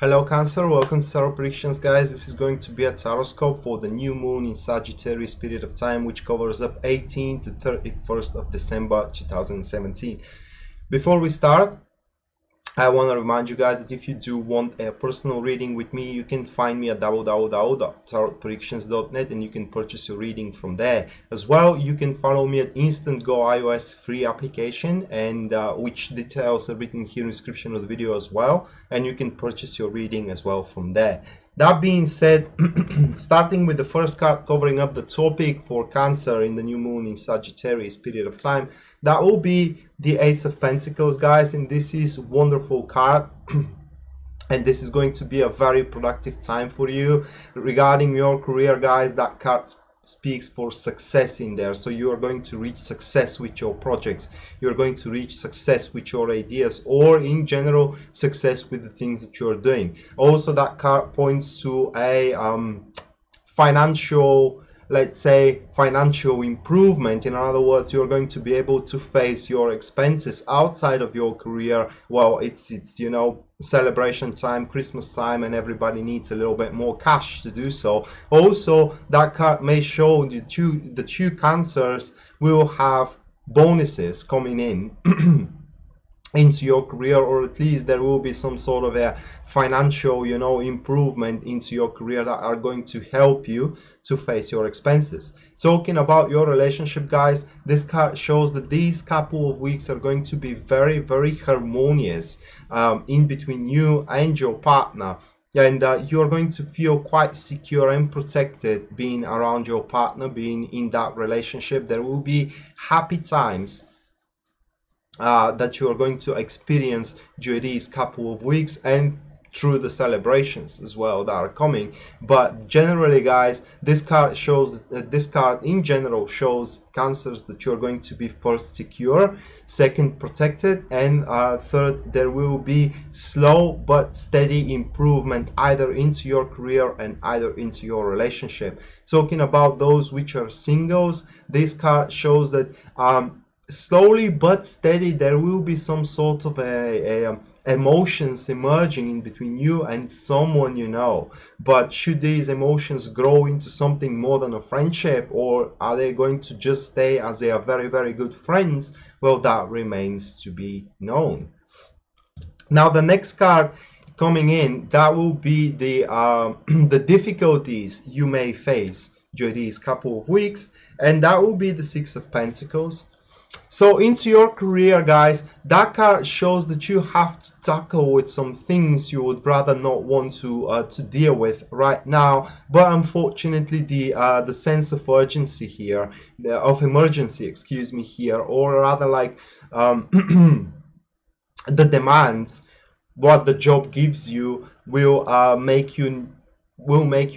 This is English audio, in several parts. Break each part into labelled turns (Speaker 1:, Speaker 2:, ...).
Speaker 1: Hello Cancer, welcome to Tarot Predictions guys. This is going to be a taroscope for the new moon in Sagittarius period of time, which covers up 18th to 31st of December 2017. Before we start, I want to remind you guys that if you do want a personal reading with me, you can find me at www.tarotpredictions.net and you can purchase your reading from there. As well, you can follow me at Instant Go iOS free application, and which details are written here in the description of the video as well, and you can purchase your reading as well from there. That being said, starting with the first card covering up the topic for Cancer in the new moon in Sagittarius period of time, that will be the Ace of Pentacles, guys, and this is a wonderful card. And this is going to be a very productive time for you regarding your career, guys. That card speaks for success in there, so you are going to reach success with your projects, you're going to reach success with your ideas, or in general success with the things that you're doing. Also, that card points to a financial, let's say, financial improvement. In other words, you're going to be able to face your expenses outside of your career. Well, it's you know, celebration time, Christmas time, and everybody needs a little bit more cash to do so. Also, that card may show the two Cancers will have bonuses coming in into your career, or at least there will be some sort of a financial, you know, improvement into your career that are going to help you to face your expenses. Talking about your relationship, guys, this card shows that these couple of weeks are going to be very, very harmonious in between you and your partner, and you're going to feel quite secure and protected being around your partner, being in that relationship. There will be happy times that you are going to experience during these couple of weeks and through the celebrations as well that are coming. But generally, guys, this card shows this card in general shows Cancers that you're going to be first secure, second protected, and third there will be slow but steady improvement either into your career and either into your relationship. Talking about those which are singles, this card shows that slowly but steady there will be some sort of emotions emerging in between you and someone you know. But should these emotions grow into something more than a friendship, or are they going to just stay as they are very, very good friends? Well, that remains to be known. Now, the next card coming in, that will be the the difficulties you may face during these couple of weeks, and that will be the Six of Pentacles. So into your career, guys, that card shows that you have to tackle with some things you would rather not want to deal with right now. But unfortunately, the sense of urgency here, of emergency, excuse me, here, or rather like the demands, what the job gives you will make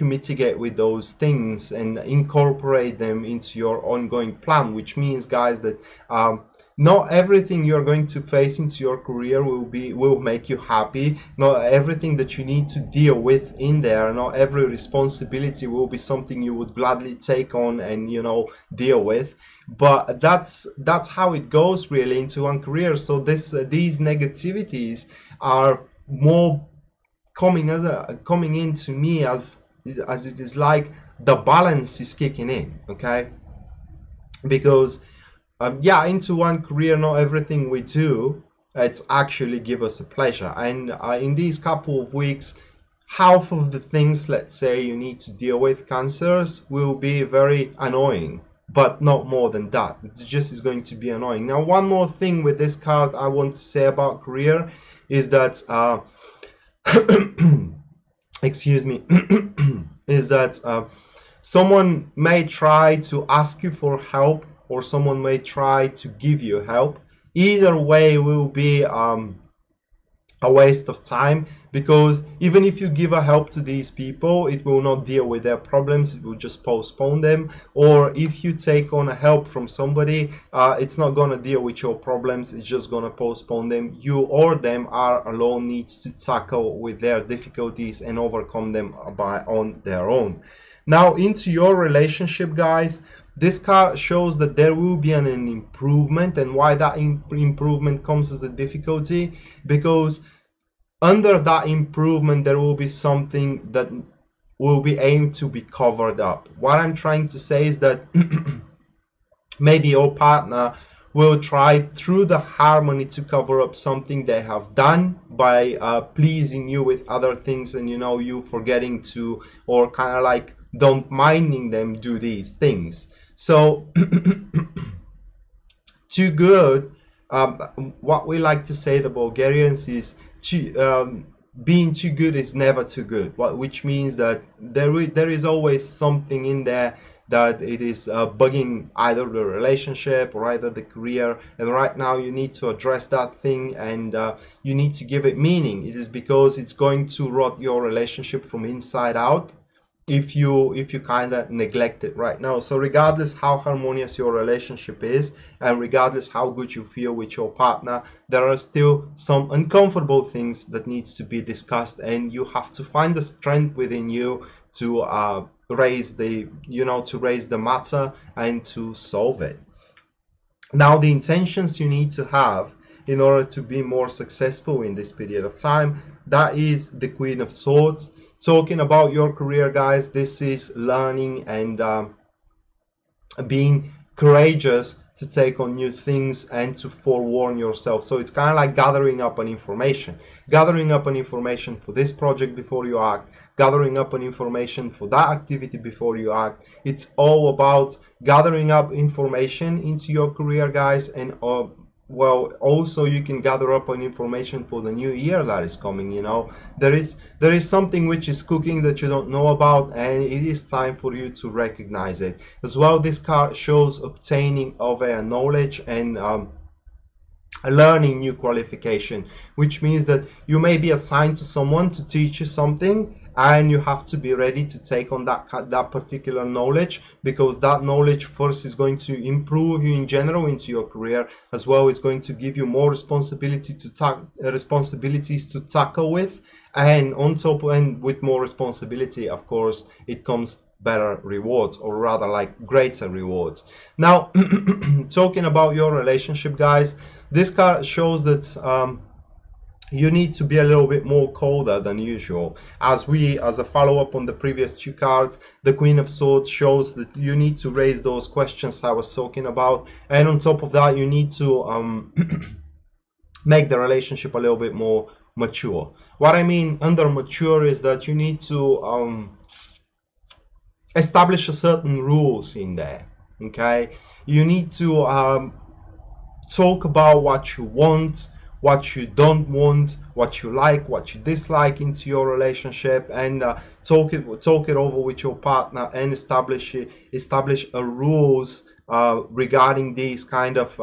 Speaker 1: you mitigate with those things and incorporate them into your ongoing plan, which means, guys, that not everything you're going to face into your career will make you happy. Not everything that you need to deal with in there, not every responsibility will be something you would gladly take on and, you know, deal with. But that's how it goes really into one career. So these negativities are more coming in to me as it is like the balance is kicking in, okay? Because yeah, into one career, not everything we do it's actually give us a pleasure, and in these couple of weeks, half of the things, let's say, you need to deal with, Cancers, will be very annoying, but not more than that. It just is going to be annoying. Now, one more thing with this card I want to say about career is that excuse me, is that someone may try to ask you for help, or someone may try to give you help. Either way will be a waste of time, because even if you give a help to these people, it will not deal with their problems, it will just postpone them. Or if you take on a help from somebody, it's not going to deal with your problems, it's just going to postpone them. You or them are alone needs to tackle with their difficulties and overcome them on their own. Now, into your relationship, guys, this card shows that there will be an improvement. And why that improvement comes as a difficulty? Because under that improvement there will be something that will be aimed to be covered up. What I'm trying to say is that maybe your partner will try through the harmony to cover up something they have done by pleasing you with other things, and you forgetting to, or kind of like don't minding them do these things. So too good, what we like to say the Bulgarians is being too good is never too good, which means that there is always something in there that it is bugging either the relationship or either the career, and right now you need to address that thing, and you need to give it meaning. It is because it's going to rot your relationship from inside out if you kind of neglect it right now. So regardless how harmonious your relationship is, and regardless how good you feel with your partner, there are still some uncomfortable things that needs to be discussed, and you have to find the strength within you to raise the matter and to solve it. Now, the intentions you need to have in order to be more successful in this period of time, that is the Queen of Swords. Talking about your career, guys, this is learning and being courageous to take on new things and to forewarn yourself. So it's kind of like gathering up an information for this project before you act, gathering up an information for that activity before you act. It's all about gathering up information into your career, guys, and well, also you can gather up on information for the new year that is coming. There is something which is cooking that you don't know about, and it is time for you to recognize it as well. This card shows obtaining of a knowledge and learning new qualification, which means that you may be assigned to someone to teach you something, and you have to be ready to take on that particular knowledge, because that knowledge first is going to improve you in general into your career as well. It's going to give you more responsibilities to tackle with, and on top, and with more responsibility, of course, it comes better rewards, or rather like greater rewards. Now talking about your relationship, guys, this card shows that you need to be a little bit more colder than usual. As a follow-up on the previous two cards, the Queen of Swords shows that you need to raise those questions I was talking about, and on top of that you need to make the relationship a little bit more mature. What I mean under mature is that you need to establish a certain rules in there. Okay, you need to talk about what you want, what you don't want, what you like, what you dislike into your relationship, and talk it over with your partner, and establish a rules regarding these kind of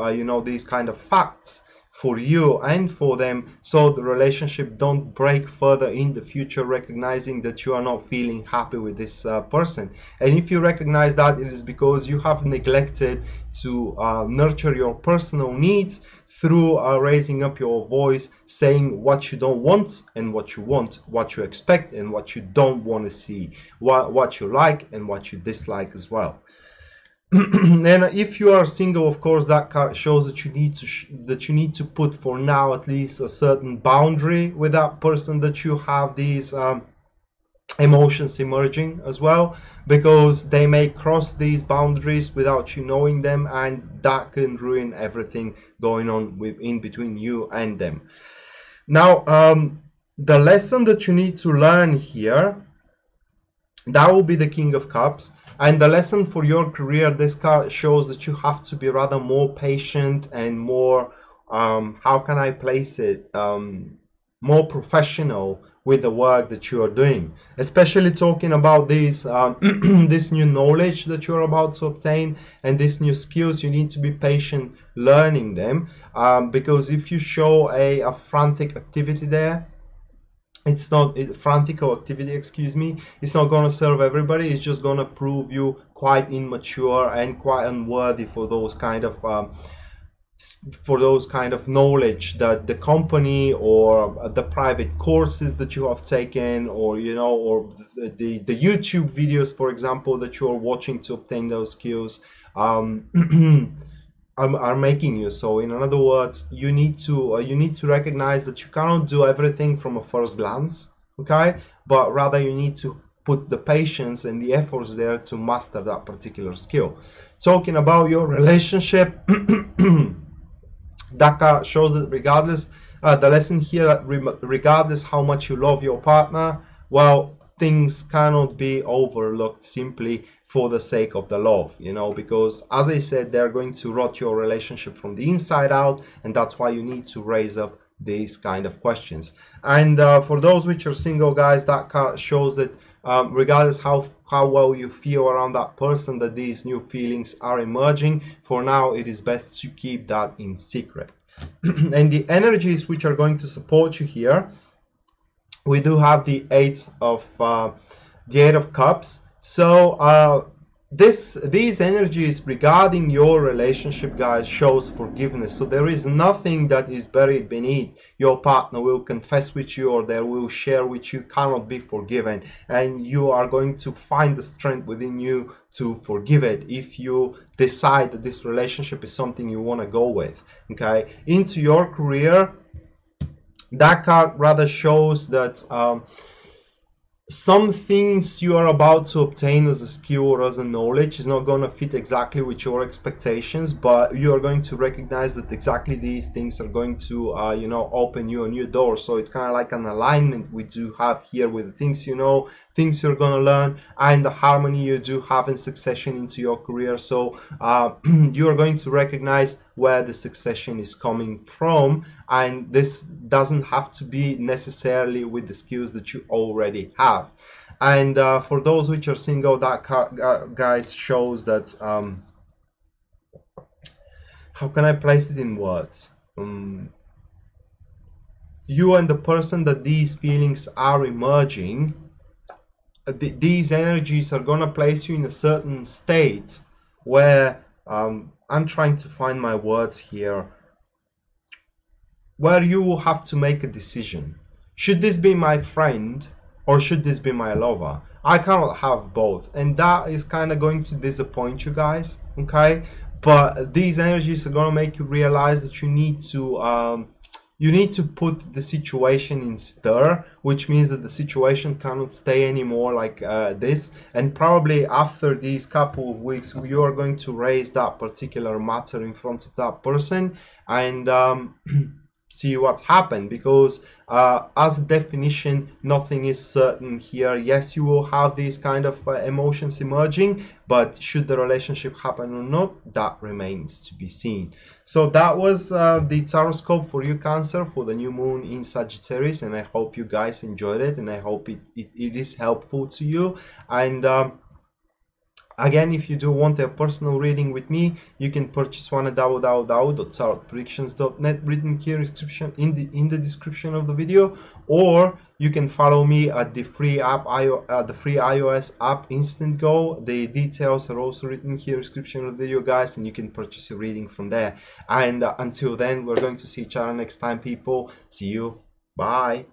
Speaker 1: these kind of facts for you and for them, so the relationship don't break further in the future, recognizing that you are not feeling happy with this person. And if you recognize that, it is because you have neglected to nurture your personal needs through raising up your voice, saying what you don't want and what you want, what you expect and what you don't want to see, what you like and what you dislike as well. And if you are single, of course, that card shows that you need to put, for now at least, a certain boundary with that person that you have these emotions emerging as well, because they may cross these boundaries without you knowing them, and that can ruin everything going on in between you and them. Now the lesson that you need to learn here, that will be the King of Cups. And the lesson for your career, this card shows that you have to be rather more patient and more how can I place it, more professional with the work that you are doing, especially talking about these this new knowledge that you're about to obtain and these new skills. You need to be patient learning them, because if you show a frantic activity there, it's not frantic activity, excuse me, it's not going to serve everybody. It's just going to prove you quite immature and quite unworthy for those kind of knowledge that the company or the private courses that you have taken, or or the YouTube videos, for example, that you are watching to obtain those skills. are making you. So in other words, you need to recognize that you cannot do everything from a first glance, okay, but rather you need to put the patience and the efforts there to master that particular skill. Talking about your relationship, that card shows that regardless, the lesson here, regardless how much you love your partner, well, things cannot be overlooked simply for the sake of the love, you know, because as I said, they're going to rot your relationship from the inside out, and that's why you need to raise up these kind of questions. And for those which are single, guys, that card shows that regardless how well you feel around that person, that these new feelings are emerging. For now, it is best to keep that in secret. And the energies which are going to support you here, we do have the Eight of Cups. So these energies regarding your relationship, guys, shows forgiveness. So there is nothing that is buried beneath your partner will confess with you, or they will share with you, cannot be forgiven, and you are going to find the strength within you to forgive it if you decide that this relationship is something you want to go with. Okay, into your career, that card rather shows that some things you are about to obtain as a skill or as a knowledge is not going to fit exactly with your expectations, but you are going to recognize that exactly these things are going to you know, open you a new door. So it's kind of like an alignment we do have here with the things you know, things you're going to learn, and the harmony you do have in succession into your career. So you are going to recognize where the succession is coming from, and this doesn't have to be necessarily with the skills that you already have. And for those which are single, that card, guys, shows that how can I place it in words? You and the person that these feelings are emerging, these energies are gonna place you in a certain state where I'm trying to find my words here, where you will have to make a decision. Should this be my friend or should this be my lover? I cannot have both, and that is kind of going to disappoint you guys, okay? But these energies are gonna make you realize that you need to put the situation in stir, which means that the situation cannot stay anymore like this. And probably after these couple of weeks, you are going to raise that particular matter in front of that person and see what's happened, because as a definition, nothing is certain here. Yes, you will have these kind of emotions emerging, but should the relationship happen or not, that remains to be seen. So that was the tarot for you, Cancer, for the new moon in Sagittarius, and I hope you guys enjoyed it, and I hope it is helpful to you. And again, if you do want a personal reading with me, you can purchase one at www.tarotpredictions.net, written here in the description of the video, or you can follow me at the free app, the free iOS app Instant Go. The details are also written here in the description of the video, guys, and you can purchase a reading from there. And until then, we're going to see each other next time, people. See you. Bye.